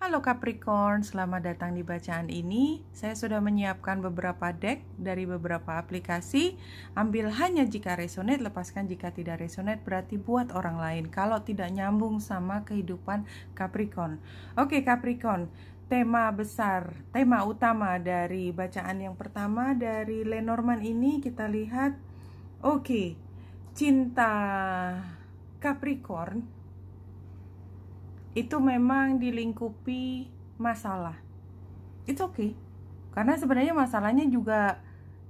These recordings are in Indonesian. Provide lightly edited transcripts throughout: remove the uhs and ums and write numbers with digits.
Halo Capricorn, selamat datang di bacaan ini. Saya sudah menyiapkan beberapa deck dari beberapa aplikasi. Ambil hanya jika resonate, lepaskan jika tidak resonate, berarti buat orang lain kalau tidak nyambung sama kehidupan Capricorn. Oke Capricorn, tema besar, tema utama dari bacaan yang pertama dari Lenormand ini kita lihat. Oke, cinta Capricorn itu memang dilingkupi masalah. It's okay. Karena sebenarnya masalahnya juga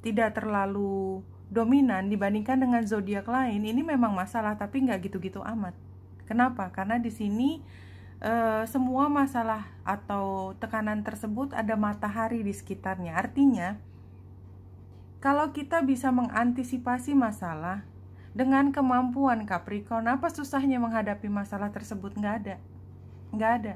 tidak terlalu dominan dibandingkan dengan zodiak lain. Ini memang masalah tapi nggak gitu-gitu amat. Kenapa? Karena di sini semua masalah atau tekanan tersebut ada matahari di sekitarnya. Artinya, kalau kita bisa mengantisipasi masalah dengan kemampuan Capricorn, apa susahnya menghadapi masalah tersebut? Nggak ada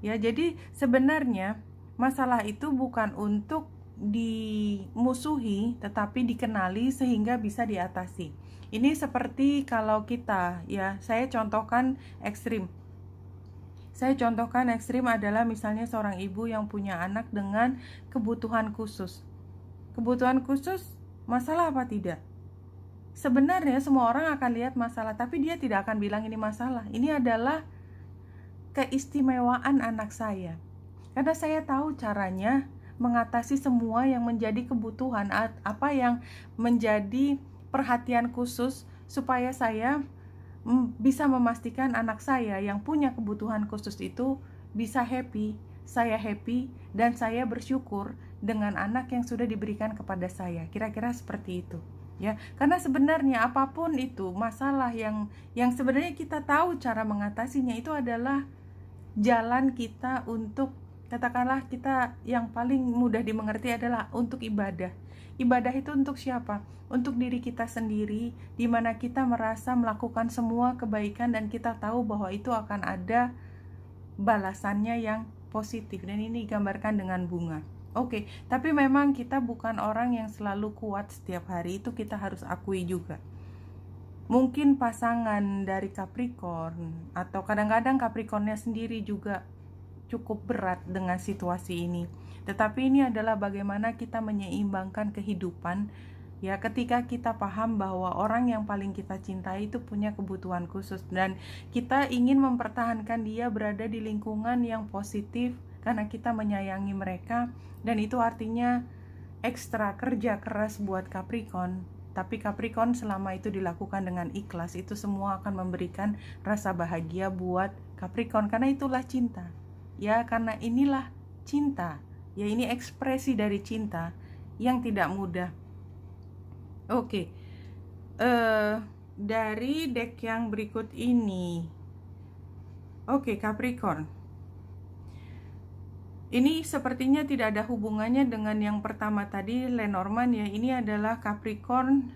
ya. Jadi sebenarnya masalah itu bukan untuk dimusuhi tetapi dikenali sehingga bisa diatasi. Ini seperti kalau kita ya, saya contohkan ekstrim adalah misalnya seorang ibu yang punya anak dengan kebutuhan khusus. Masalah apa tidak? Sebenarnya semua orang akan lihat masalah, tapi dia tidak akan bilang ini masalah. Ini adalah keistimewaan anak saya, karena saya tahu caranya mengatasi semua yang menjadi kebutuhan, apa yang menjadi perhatian khusus, supaya saya bisa memastikan anak saya yang punya kebutuhan khusus itu bisa happy, saya happy, dan saya bersyukur dengan anak yang sudah diberikan kepada saya. Kira-kira seperti itu ya. Karena sebenarnya apapun itu masalah yang sebenarnya kita tahu cara mengatasinya, itu adalah jalan kita untuk, katakanlah kita yang paling mudah dimengerti adalah untuk ibadah. Ibadah itu untuk siapa? Untuk diri kita sendiri, di mana kita merasa melakukan semua kebaikan dan kita tahu bahwa itu akan ada balasannya yang positif. Dan ini digambarkan dengan bunga. Oke, tapi memang kita bukan orang yang selalu kuat setiap hari, itu kita harus akui juga. Mungkin pasangan dari Capricorn atau kadang-kadang Capricornnya sendiri juga cukup berat dengan situasi ini. Tetapi ini adalah bagaimana kita menyeimbangkan kehidupan ya, ketika kita paham bahwa orang yang paling kita cintai itu punya kebutuhan khusus dan kita ingin mempertahankan dia berada di lingkungan yang positif karena kita menyayangi mereka, dan itu artinya ekstra kerja keras buat Capricorn. Tapi Capricorn selama itu dilakukan dengan ikhlas, itu semua akan memberikan rasa bahagia buat Capricorn. Karena itulah cinta. Ya, karena inilah cinta. Ya, ini ekspresi dari cinta yang tidak mudah. Oke. Dari deck yang berikut ini. Oke, Capricorn. Ini sepertinya tidak ada hubungannya dengan yang pertama tadi, Lenormand ya. Ini adalah Capricorn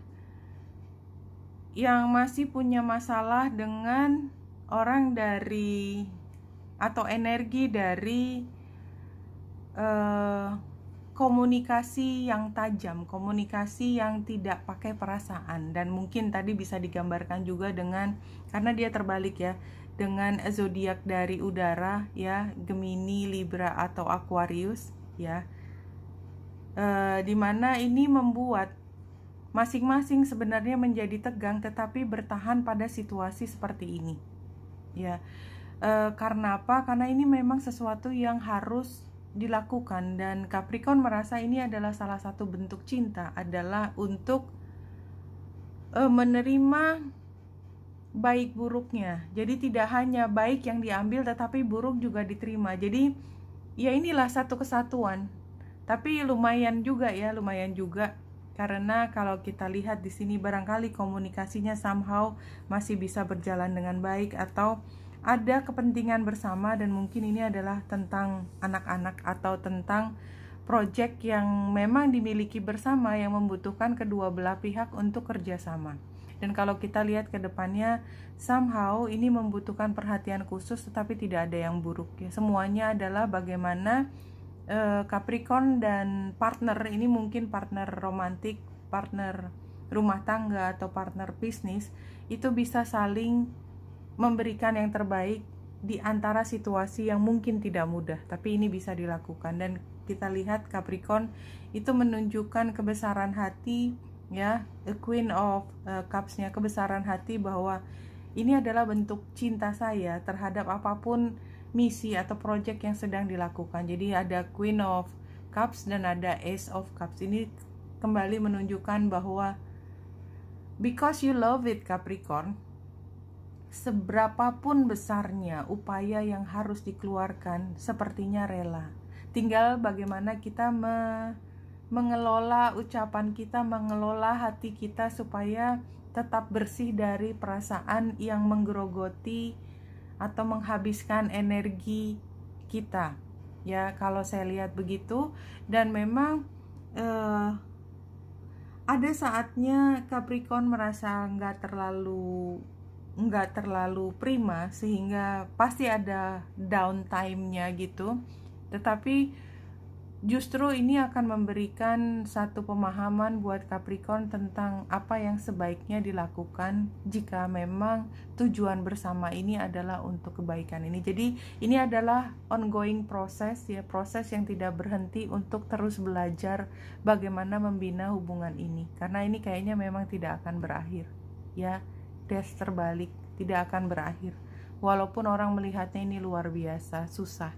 yang masih punya masalah dengan orang dari atau energi dari komunikasi yang tajam, komunikasi yang tidak pakai perasaan. Dan mungkin tadi bisa digambarkan juga dengan, karena dia terbalik ya, dengan zodiak dari udara ya, Gemini, Libra atau Aquarius ya, dimana ini membuat masing-masing sebenarnya menjadi tegang tetapi bertahan pada situasi seperti ini ya. Karena apa? Karena ini memang sesuatu yang harus dilakukan, dan Capricorn merasa ini adalah salah satu bentuk cinta, adalah untuk menerima baik buruknya. Jadi tidak hanya baik yang diambil tetapi buruk juga diterima. Jadi ya inilah satu kesatuan. Tapi lumayan juga karena kalau kita lihat di sini barangkali komunikasinya somehow masih bisa berjalan dengan baik, atau ada kepentingan bersama, dan mungkin ini adalah tentang anak-anak atau tentang project yang memang dimiliki bersama yang membutuhkan kedua belah pihak untuk kerjasama. Dan kalau kita lihat ke depannya, somehow ini membutuhkan perhatian khusus tetapi tidak ada yang buruk ya. Semuanya adalah bagaimana Capricorn dan partner ini, mungkin partner romantik, partner rumah tangga atau partner bisnis, itu bisa saling memberikan yang terbaik di antara situasi yang mungkin tidak mudah, tapi ini bisa dilakukan. Dan kita lihat Capricorn itu menunjukkan kebesaran hati, ya, the Queen of Cups-nya, kebesaran hati bahwa ini adalah bentuk cinta saya terhadap apapun misi atau project yang sedang dilakukan. Jadi ada Queen of Cups dan ada Ace of Cups. Ini kembali menunjukkan bahwa because you love it Capricorn, seberapapun besarnya upaya yang harus dikeluarkan sepertinya rela. Tinggal bagaimana kita mengelola ucapan kita, mengelola hati kita supaya tetap bersih dari perasaan yang menggerogoti atau menghabiskan energi kita. Ya, kalau saya lihat begitu. Dan memang ada saatnya Capricorn merasa nggak terlalu prima, sehingga pasti ada downtime-nya gitu. Tetapi justru ini akan memberikan satu pemahaman buat Capricorn tentang apa yang sebaiknya dilakukan jika memang tujuan bersama ini adalah untuk kebaikan ini. Jadi ini adalah ongoing proses, ya, proses yang tidak berhenti untuk terus belajar bagaimana membina hubungan ini, karena ini kayaknya memang tidak akan berakhir, ya. Des terbalik, tidak akan berakhir. Walaupun orang melihatnya ini luar biasa, susah.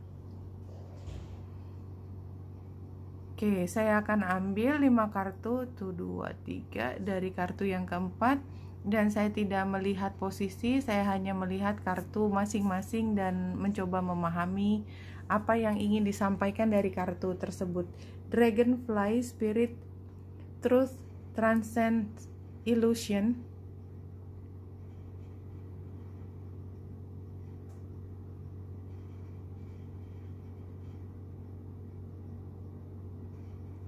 Oke, saya akan ambil 5 kartu, 1, 2, 3 dari kartu yang keempat. Dan saya tidak melihat posisi, saya hanya melihat kartu masing-masing dan mencoba memahami apa yang ingin disampaikan dari kartu tersebut. Dragonfly, Spirit, Truth, Transcend, Illusion.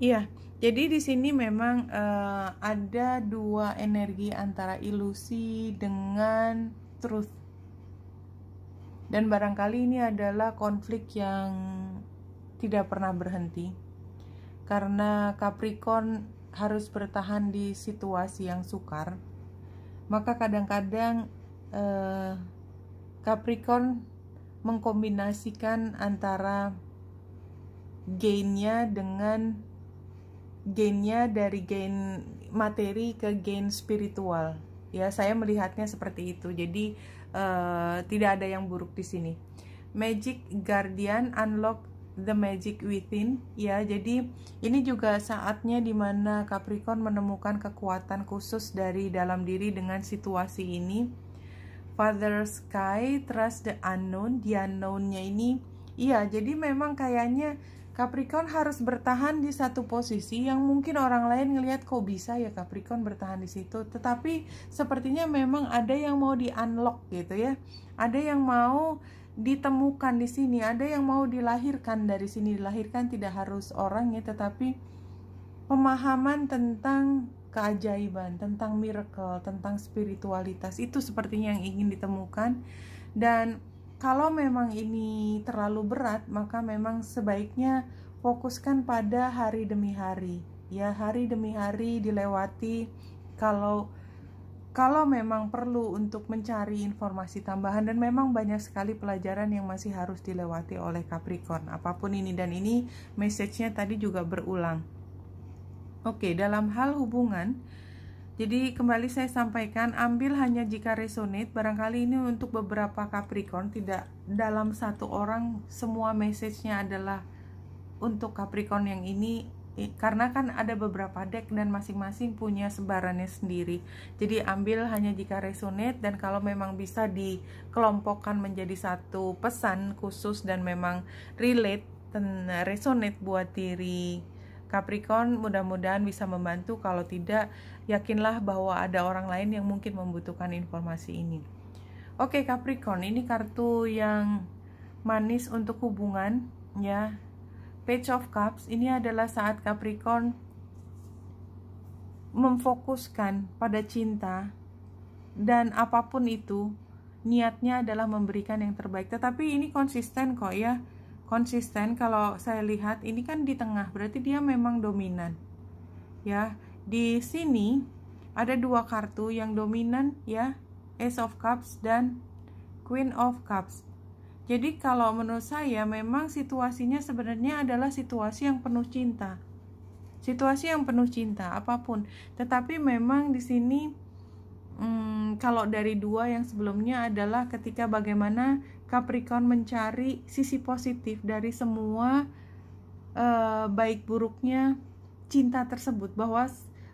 Iya, jadi di sini memang ada dua energi antara ilusi dengan truth. Dan barangkali ini adalah konflik yang tidak pernah berhenti. Karena Capricorn harus bertahan di situasi yang sukar, maka kadang-kadang Capricorn mengkombinasikan antara gainnya dari gain materi ke gain spiritual. Ya, saya melihatnya seperti itu. Jadi tidak ada yang buruk di sini. Magic Guardian, unlock the magic within. Ya, jadi ini juga saatnya dimana Capricorn menemukan kekuatan khusus dari dalam diri dengan situasi ini. Father Sky, trust the unknown. The unknown-nya ini, iya, jadi memang kayaknya Capricorn harus bertahan di satu posisi yang mungkin orang lain ngelihat kok bisa ya Capricorn bertahan di situ, tetapi sepertinya memang ada yang mau di-unlock gitu ya. Ada yang mau ditemukan di sini, ada yang mau dilahirkan dari sini. Dilahirkan tidak harus orang ya, tetapi pemahaman tentang keajaiban, tentang miracle, tentang spiritualitas, itu sepertinya yang ingin ditemukan. Dan kalau memang ini terlalu berat, maka memang sebaiknya fokuskan pada hari demi hari. Ya, hari demi hari dilewati. Kalau memang perlu untuk mencari informasi tambahan, dan memang banyak sekali pelajaran yang masih harus dilewati oleh Capricorn, apapun ini. Dan ini message-nya tadi juga berulang. Oke, dalam hal hubungan, jadi kembali saya sampaikan, ambil hanya jika resonate. Barangkali ini untuk beberapa Capricorn, tidak dalam satu orang semua message-nya adalah untuk Capricorn yang ini, karena kan ada beberapa deck dan masing-masing punya sebarannya sendiri. Jadi ambil hanya jika resonate, dan kalau memang bisa dikelompokkan menjadi satu pesan khusus dan memang relate dan resonate buat diri Capricorn, mudah-mudahan bisa membantu. Kalau tidak, yakinlah bahwa ada orang lain yang mungkin membutuhkan informasi ini. Oke Capricorn, ini kartu yang manis untuk hubungan ya. Page of Cups, ini adalah saat Capricorn memfokuskan pada cinta, dan apapun itu niatnya adalah memberikan yang terbaik. Tetapi ini konsisten kok ya. Konsisten, kalau saya lihat ini kan di tengah, berarti dia memang dominan. Ya, di sini ada dua kartu yang dominan ya, Ace of Cups dan Queen of Cups. Jadi kalau menurut saya memang situasinya sebenarnya adalah situasi yang penuh cinta. Situasi yang penuh cinta apapun. Tetapi memang di sini kalau dari dua yang sebelumnya adalah ketika bagaimana Capricorn mencari sisi positif dari semua baik buruknya cinta tersebut,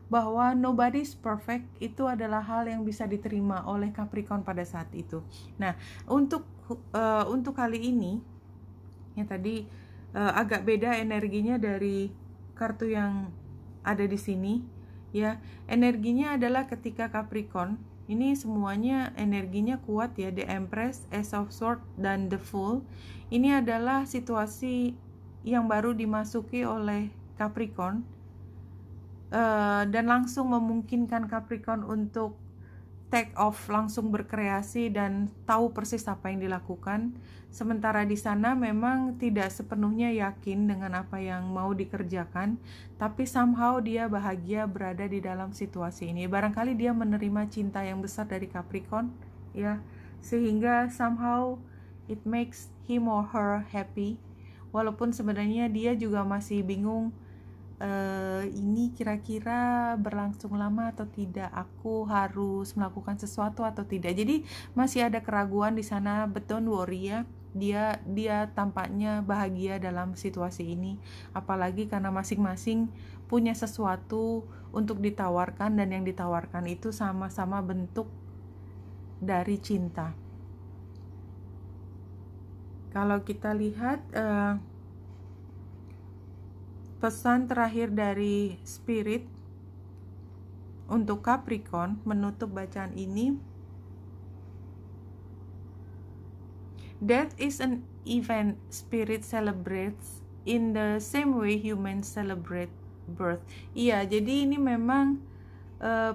bahwa nobody's perfect itu adalah hal yang bisa diterima oleh Capricorn pada saat itu. Nah, untuk kali ini yang tadi agak beda energinya dari kartu yang ada di sini ya. Energinya adalah ketika Capricorn ini semuanya energinya kuat ya, The Empress, Ace of Swords dan The Fool. Ini adalah situasi yang baru dimasuki oleh Capricorn dan langsung memungkinkan Capricorn untuk take off, langsung berkreasi dan tahu persis apa yang dilakukan. Sementara di sana memang tidak sepenuhnya yakin dengan apa yang mau dikerjakan, tapi somehow dia bahagia berada di dalam situasi ini. Barangkali dia menerima cinta yang besar dari Capricorn ya, sehingga somehow it makes him or her happy, walaupun sebenarnya dia juga masih bingung, ini kira-kira berlangsung lama atau tidak, aku harus melakukan sesuatu atau tidak. Jadi masih ada keraguan di sana, but don't worry ya, dia tampaknya bahagia dalam situasi ini, apalagi karena masing-masing punya sesuatu untuk ditawarkan dan yang ditawarkan itu sama-sama bentuk dari cinta. Kalau kita lihat pesan terakhir dari Spirit untuk Capricorn menutup bacaan ini, death is an event Spirit celebrates in the same way humans celebrate birth. Iya, jadi ini memang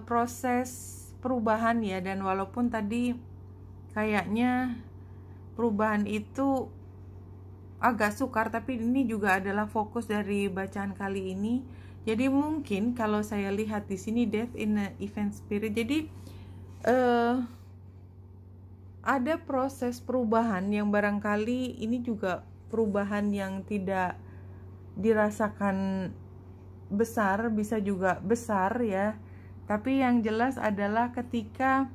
proses perubahan ya, dan walaupun tadi kayaknya perubahan itu agak sukar, tapi ini juga adalah fokus dari bacaan kali ini. Jadi mungkin kalau saya lihat di sini death in a event spirit, jadi ada proses perubahan yang barangkali ini juga perubahan yang tidak dirasakan besar, bisa juga besar ya. Tapi yang jelas adalah ketika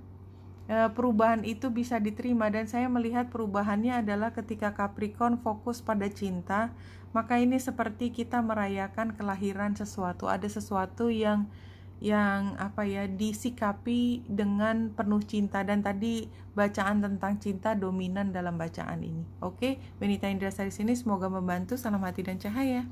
perubahan itu bisa diterima, dan saya melihat perubahannya adalah ketika Capricorn fokus pada cinta, maka ini seperti kita merayakan kelahiran sesuatu, ada sesuatu yang apa ya, disikapi dengan penuh cinta, dan tadi bacaan tentang cinta dominan dalam bacaan ini. Oke, Benita Indra di sini, semoga membantu. Salam hati dan cahaya.